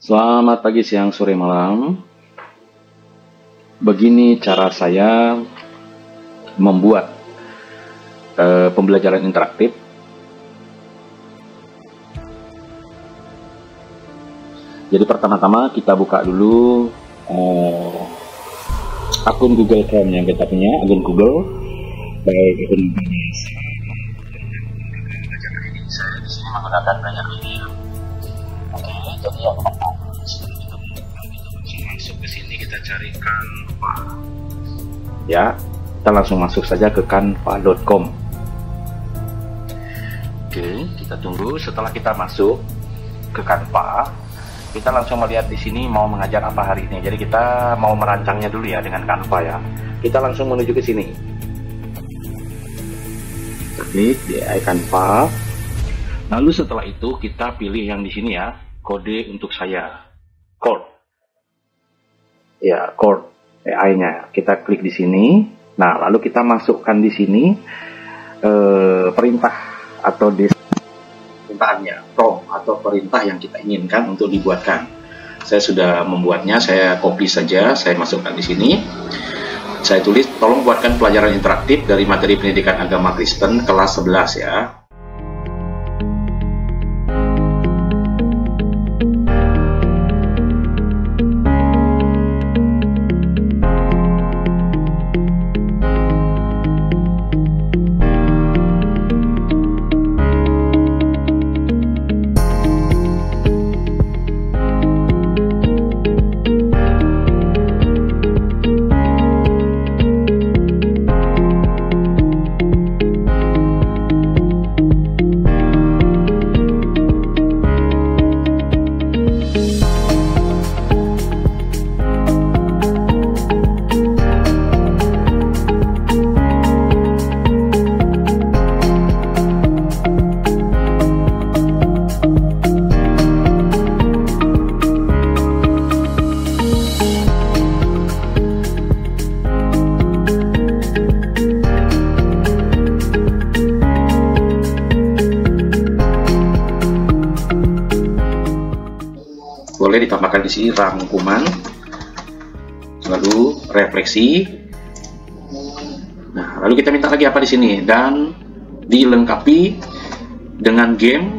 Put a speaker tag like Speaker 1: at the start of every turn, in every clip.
Speaker 1: Selamat pagi, siang, sore, malam. Begini cara saya membuat pembelajaran interaktif. Jadi pertama-tama kita buka dulu akun Google Chrome yang kita punya, akun Google. Baik, akun saya di sini menggunakan banyak video. Oke, jadi yang pertama masuk ke sini kita cari Canva. Ya, kita langsung masuk saja ke canva.com. Oke, kita tunggu. Setelah kita masuk ke Canva, kita langsung melihat di sini mau mengajar apa hari ini. Jadi kita mau merancangnya dulu ya dengan Canva ya. Kita langsung menuju ke sini. Kita klik di Canva. Lalu setelah itu kita pilih yang di sini ya, kode untuk saya, Chord. Ya, Chord AI-nya. Kita klik di sini. Nah, lalu kita masukkan di sini perintah atau perintahnya, prompt atau perintah yang kita inginkan untuk dibuatkan. Saya sudah membuatnya, saya copy saja, saya masukkan di sini. Saya tulis, tolong buatkan pelajaran interaktif dari materi pendidikan agama Kristen kelas 11 ya. Boleh ditambahkan di sini rangkuman, lalu refleksi. Nah, lalu kita minta lagi apa di sini, dan dilengkapi dengan game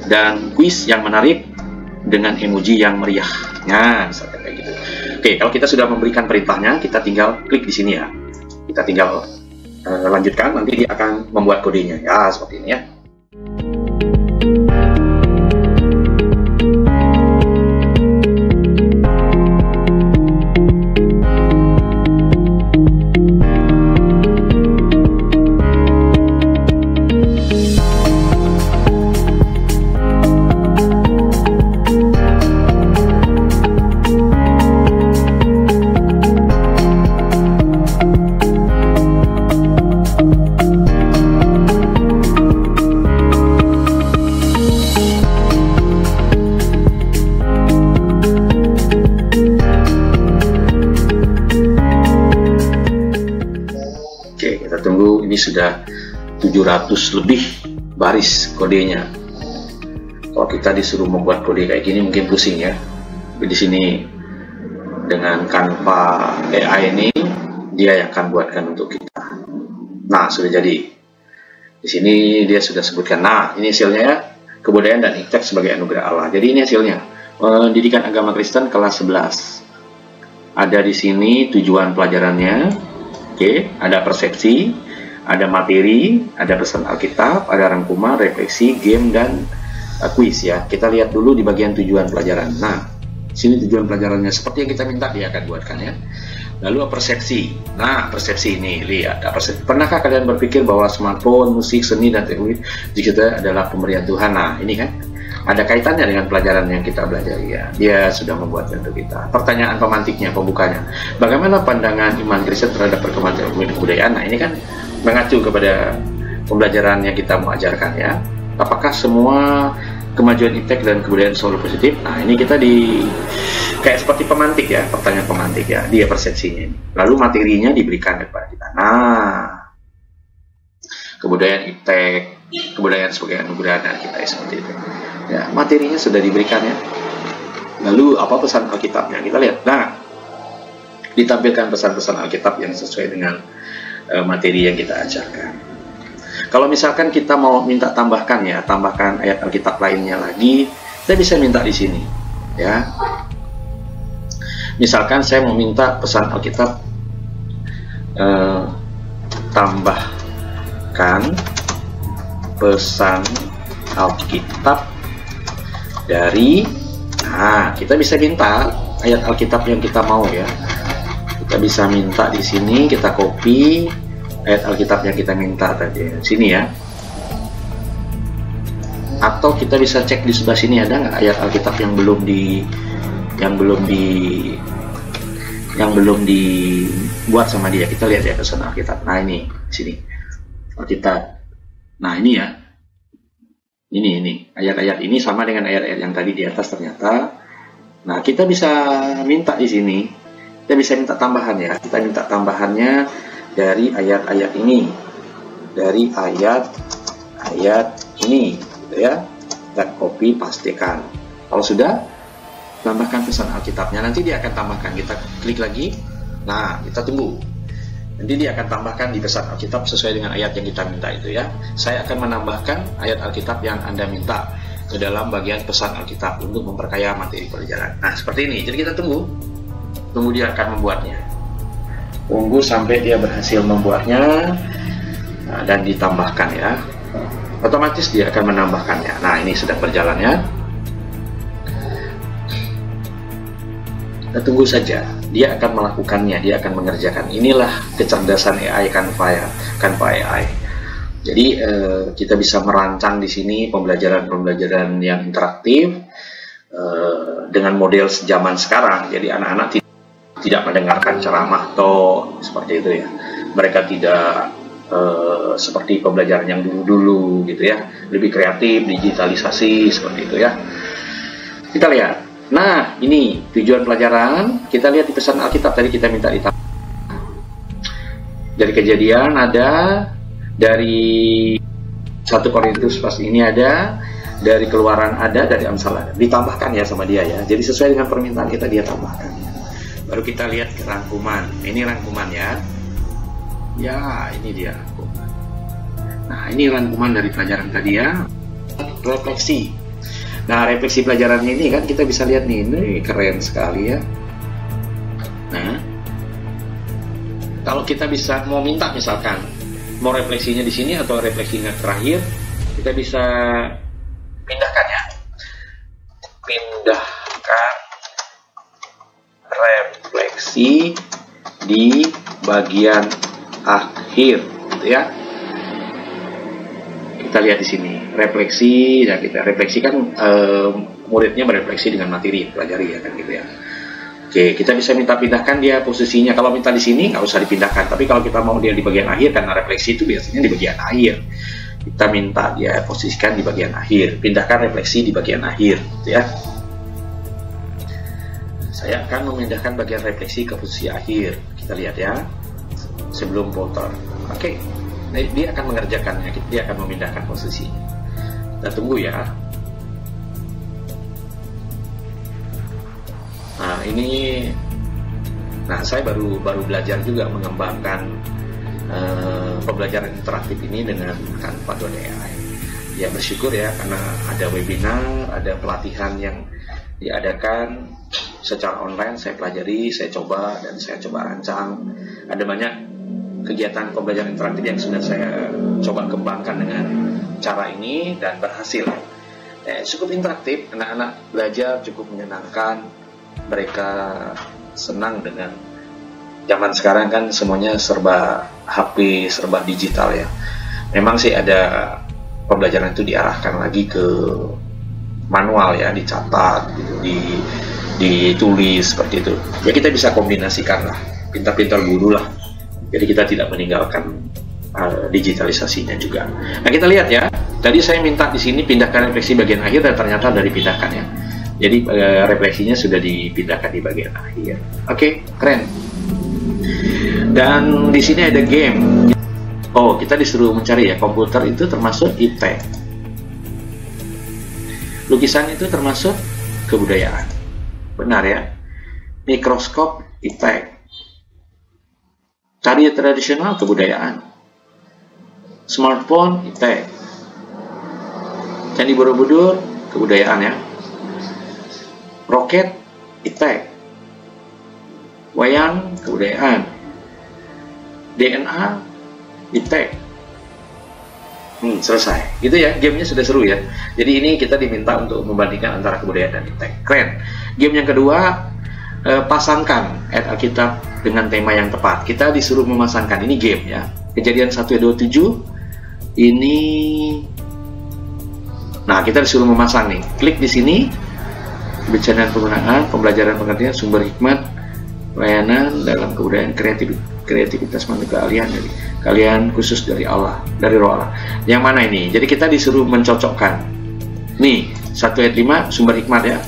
Speaker 1: dan kuis yang menarik dengan emoji yang meriah. Nah, misalnya kayak gitu. Oke, kalau kita sudah memberikan perintahnya, kita tinggal klik di sini ya. Kita tinggal lanjutkan, nanti dia akan membuat kodenya. Ya, seperti ini ya. Tunggu, ini sudah 700 lebih baris kodenya. Kalau kita disuruh membuat kode kayak gini mungkin pusing ya. Tapi di sini dengan Canva AI ini dia yang akan buatkan untuk kita. Nah, sudah jadi. Di sini dia sudah sebutkan. Nah, ini hasilnya ya. Kebudayaan dan iptek sebagai anugerah Allah. Jadi ini hasilnya. Pendidikan agama Kristen kelas 11. Ada di sini tujuan pelajarannya. Oke, ada persepsi, ada materi, ada pesan Alkitab, ada rangkuman, refleksi, game, dan kuis ya. Kita lihat dulu di bagian tujuan pelajaran. Nah, sini tujuan pelajarannya seperti yang kita minta dia akan buatkan ya. Lalu persepsi. Nah, persepsi ini lihat. Pernahkah kalian berpikir bahwa smartphone, musik, seni, dan teknologi digital adalah pemberian Tuhan? Nah, ini kan ada kaitannya dengan pelajaran yang kita belajar ya. Dia sudah membuatnya untuk kita. Pertanyaan pemantiknya, pembukanya. Bagaimana pandangan iman Kristen terhadap perkembangan teknologi kebudayaan? Nah, ini kan mengacu kepada pembelajaran yang kita mau ajarkan ya. Apakah semua kemajuan iptek dan kebudayaan selalu positif? Nah, ini kita kayak seperti pemantik ya, pertanyaan pemantik ya. Dia persepsinya ini. Lalu materinya diberikan kepada kita. Nah, kebudayaan iptek, kebudayaan sebagai anugerah kita seperti itu. Ya, materinya sudah diberikan ya. Lalu apa pesan Alkitabnya? Kita lihat. Nah, ditampilkan pesan-pesan Alkitab yang sesuai dengan materi yang kita ajarkan. Kalau misalkan kita mau minta tambahkan ayat Alkitab lainnya lagi, kita bisa minta di sini, ya. Misalkan saya mau minta pesan Alkitab tambahkan pesan Alkitab dari, nah, kita bisa minta ayat Alkitab yang kita mau, ya. Kita bisa minta di sini, kita copy ayat Alkitab yang kita minta tadi sini, ya. Atau kita bisa cek di sebelah sini, ada nggak ayat Alkitab yang belum dibuat sama dia. Kita lihat ya pesan Alkitab. Nah, ini sini Alkitab. Nah, ini ya. Ini ayat-ayat ini sama dengan ayat-ayat yang tadi di atas ternyata. Nah, kita bisa minta di sini. Kita bisa minta tambahan, ya. Kita minta tambahannya dari ayat-ayat ini. Dari ayat-ayat ini, gitu ya. Dan copy pastikan. Kalau sudah, tambahkan pesan Alkitabnya. Nanti dia akan tambahkan. Kita klik lagi. Nah, kita tunggu. Nanti dia akan tambahkan di pesan Alkitab sesuai dengan ayat yang kita minta itu, ya. Saya akan menambahkan ayat Alkitab yang Anda minta ke dalam bagian pesan Alkitab untuk memperkaya materi pelajaran. Nah, seperti ini. Jadi kita tunggu dia akan membuatnya. Tunggu sampai dia berhasil membuatnya, nah, dan ditambahkan, ya. Otomatis dia akan menambahkannya. Nah, ini sedang berjalan, ya. Kita tunggu saja, dia akan melakukannya, dia akan mengerjakan. Inilah kecerdasan AI, Canva AI. Jadi kita bisa merancang di sini pembelajaran yang interaktif dengan model zaman sekarang. Jadi anak-anak tidak mendengarkan ceramah atau seperti itu, ya. Mereka tidak seperti pembelajaran yang dulu-dulu, gitu ya. Lebih kreatif, digitalisasi seperti itu, ya. Kita lihat. Nah, ini tujuan pelajaran. Kita lihat di pesan Alkitab tadi kita minta ditambah. Dari Kejadian ada, dari 1 Korintus pas ini ada, dari Keluaran ada, dari Amsal ada. Ditambahkan, ya, sama dia, ya. Jadi sesuai dengan permintaan kita dia tambahkan. Baru kita lihat ke rangkuman. Ini rangkuman, ya. Ya, ini dia rangkuman. Nah, ini rangkuman dari pelajaran tadi, ya. Refleksi. Nah, refleksi pelajarannya ini kan kita bisa lihat nih, ini keren sekali, ya. Nah, kalau kita bisa mau minta misalkan mau refleksinya di sini atau refleksinya terakhir, kita bisa pindahkan, ya. Pindahkan refleksi di bagian akhir, gitu, ya. Kita lihat di sini refleksi, ya, kita refleksikan muridnya berefleksi dengan materi yang pelajari, ya, kan, gitu, ya. Oke, kita bisa minta pindahkan dia posisinya. Kalau minta di sini nggak usah dipindahkan, tapi kalau kita mau dia di bagian akhir, karena refleksi itu biasanya di bagian akhir, kita minta dia posisikan di bagian akhir. Pindahkan refleksi di bagian akhir, gitu, ya. Saya akan memindahkan bagian refleksi ke posisi akhir. Kita lihat, ya, sebelum putar. Oke. Nah, dia akan mengerjakannya, dia akan memindahkan posisinya. Kita tunggu, ya. Nah, ini, nah, saya baru belajar juga mengembangkan pembelajaran interaktif ini dengan Canva.ai. Ya, bersyukur, ya, karena ada webinar, ada pelatihan yang diadakan secara online. Saya pelajari, saya coba, dan saya coba rancang. Ada banyak kegiatan pembelajaran interaktif yang sudah saya coba kembangkan dengan cara ini dan berhasil. Cukup interaktif, anak-anak belajar cukup menyenangkan, mereka senang dengan zaman sekarang kan semuanya serba HP, serba digital, ya. Memang sih ada pembelajaran itu diarahkan lagi ke manual, ya, dicatat, gitu, ditulis seperti itu. Ya, kita bisa kombinasikan lah, pintar-pintar guru lah. Jadi kita tidak meninggalkan digitalisasinya juga. Nah, kita lihat, ya. Tadi saya minta di sini pindahkan refleksi bagian akhir dan ternyata sudah dipindahkan, ya. Jadi refleksinya sudah dipindahkan di bagian akhir. Oke, keren. Dan di sini ada game. Oh, kita disuruh mencari, ya, komputer itu termasuk IT. Lukisan itu termasuk kebudayaan. benar ya. Mikroskop, iptek. Tari tradisional, kebudayaan. Smartphone, iptek. Candi Borobudur, kebudayaan ya. Roket, iptek. Wayang, kebudayaan. DNA, iptek. Selesai. Gitu ya, gamenya sudah seru ya. Jadi ini kita diminta untuk membandingkan antara kebudayaan dan iptek. Keren. Game yang kedua, pasangkan ayat Alkitab dengan tema yang tepat. Kita disuruh memasangkan. Ini game ya. Kejadian 1:27. Ini. Nah, kita disuruh memasang nih. Klik di sini. Kebijaksanaan penggunaan, pembelajaran pengertian, sumber hikmat, pelayanan dalam kebudayaan, kreativitas manusia, kalian khusus dari Allah, dari Roh Allah. Yang mana ini? Jadi kita disuruh mencocokkan. Nih, 1 ayat 5 sumber hikmat ya.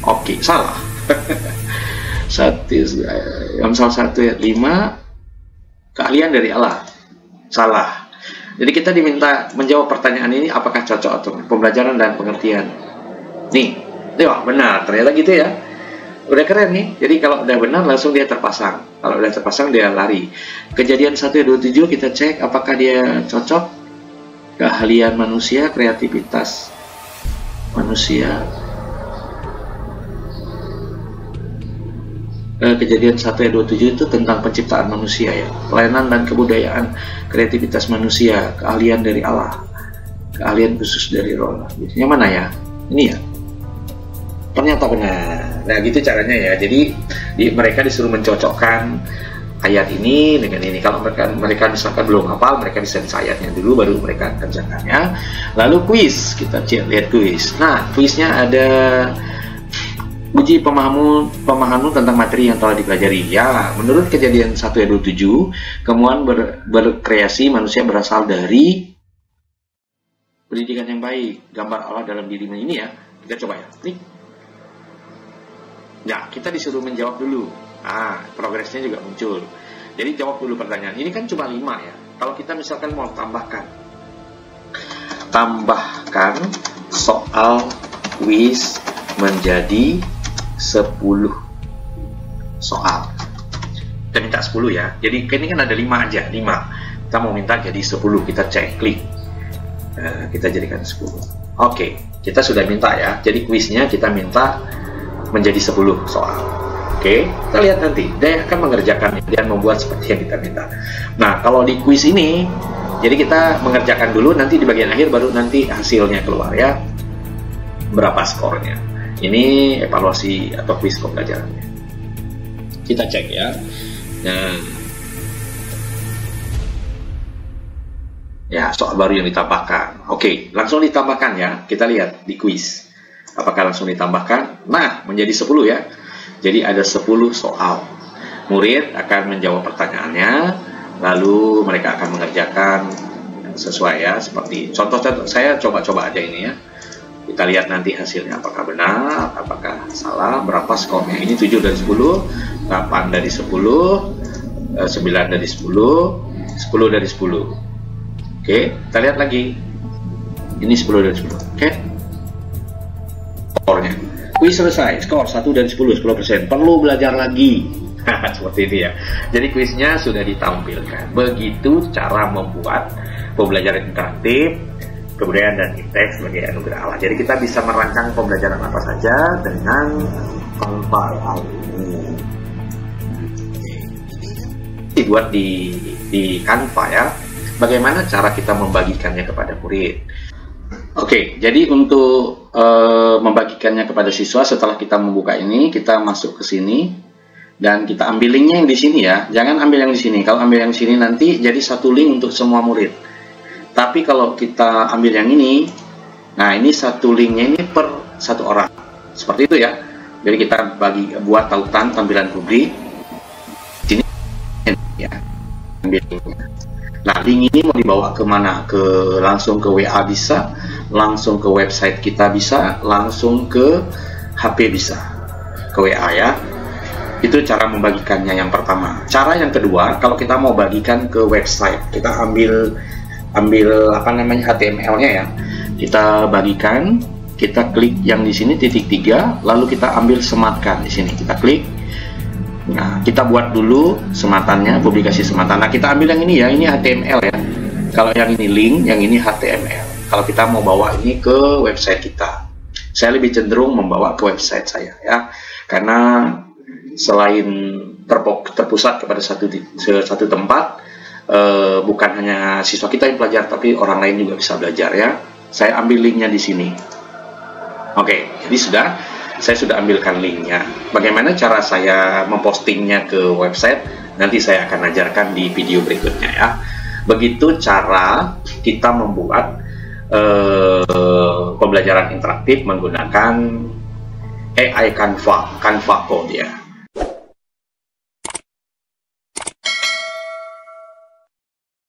Speaker 1: Oke, salah. Amsal 1 ayat 5 keahlian dari Allah. Salah. Jadi kita diminta menjawab pertanyaan ini apakah cocok atau pembelajaran dan pengertian. Nih, wah benar, ternyata gitu ya. Udah keren nih. Jadi kalau udah benar langsung dia terpasang. Kalau udah terpasang dia lari. Kejadian 1:27 kita cek apakah dia cocok. Keahlian manusia, kreativitas manusia. Kejadian 1:27 itu tentang penciptaan manusia ya. Pelayanan dan kebudayaan, kreativitas manusia, keahlian dari Allah. Keahlian khusus dari Roh Allah. Yang mana ya? Ini ya. Ternyata benar. Nah gitu caranya ya. Jadi mereka disuruh mencocokkan ayat ini dengan ini. Kalau mereka misalkan belum hafal, mereka bisa baca ayatnya dulu baru mereka kerjakannya. Lalu kuis, kita lihat kuis. Nah kuisnya ada uji pemahaman tentang materi yang telah dipelajari. Ya, menurut Kejadian 1:27, kemauan berkreasi manusia berasal dari pendidikan yang baik, gambar Allah dalam diri ini ya. Kita coba ya. Klik. Ya, kita disuruh menjawab dulu. Progresnya juga muncul. Jadi jawab dulu pertanyaan. Ini kan cuma 5 ya. Kalau kita misalkan mau tambahkan soal kuis menjadi 10 soal. Kita minta 10 ya. Jadi ini kan ada 5 aja, 5. Kita mau minta jadi 10, kita cek, klik. Kita jadikan 10. Oke, kita sudah minta ya. Jadi kuisnya kita minta menjadi 10 soal. Oke, kita lihat nanti. Dia akan mengerjakan dan membuat seperti yang kita minta. Nah, kalau di kuis ini, jadi kita mengerjakan dulu, nanti di bagian akhir baru nanti hasilnya keluar ya. Berapa skornya. Ini evaluasi atau kuis pembelajarannya. Kita cek ya. Nah, ya soal baru yang ditambahkan. Oke, langsung ditambahkan ya. Kita lihat di kuis. Apakah langsung ditambahkan? Nah, menjadi 10 ya. Jadi ada 10 soal. Murid akan menjawab pertanyaannya, lalu mereka akan mengerjakan sesuai ya. Seperti contoh-contoh, saya coba-coba aja ini ya. Kita lihat nanti hasilnya apakah benar, apakah salah, berapa skornya. Ini 7 dari 10, 8 dari 10, 9 dari 10, 10 dari 10. Oke, kita lihat lagi. Ini 10 dari 10. Oke. Skornya. Kuis selesai. Skor 1 dari 10, 10%. Perlu belajar lagi. Seperti ini ya. Jadi kuisnya sudah ditampilkan. Begitu cara membuat pembelajaran interaktif, kebudayaan dan iptek sebagai anugerah Allah. Jadi kita bisa merancang pembelajaran apa saja dengan Canva ini. Dibuat di Canva ya. Bagaimana cara kita membagikannya kepada murid? Oke, jadi untuk membagikannya kepada siswa setelah kita membuka ini, kita masuk ke sini dan kita ambil linknya yang di sini ya. Jangan ambil yang di sini. Kalau ambil yang di sini nanti jadi satu link untuk semua murid. Tapi kalau kita ambil yang ini, nah ini satu linknya ini per satu orang. Seperti itu ya. Jadi kita buat tautan tampilan publik. Sini ya. Ambil linknya. Nah, link ini mau dibawa kemana? Langsung ke WA bisa, langsung ke website kita bisa, langsung ke HP bisa, ke WA ya. Itu cara membagikannya yang pertama. Cara yang kedua, kalau kita mau bagikan ke website, kita ambil apa namanya HTML-nya ya. Kita bagikan kita klik yang di sini titik 3, lalu kita ambil sematkan di sini, kita klik. Nah, kita buat dulu sematannya, publikasi sematan. Nah, kita ambil yang ini ya, ini HTML ya. Kalau yang ini link, yang ini HTML. Kalau kita mau bawa ini ke website kita, saya lebih cenderung membawa ke website saya ya, karena selain terpusat kepada satu tempat, bukan hanya siswa kita yang belajar, tapi orang lain juga bisa belajar ya. Saya ambil linknya di sini. Oke, jadi saya sudah ambilkan linknya. Bagaimana cara saya mempostingnya ke website? Nanti saya akan ajarkan di video berikutnya ya. Begitu cara kita membuat pembelajaran interaktif menggunakan AI Canva Code ya.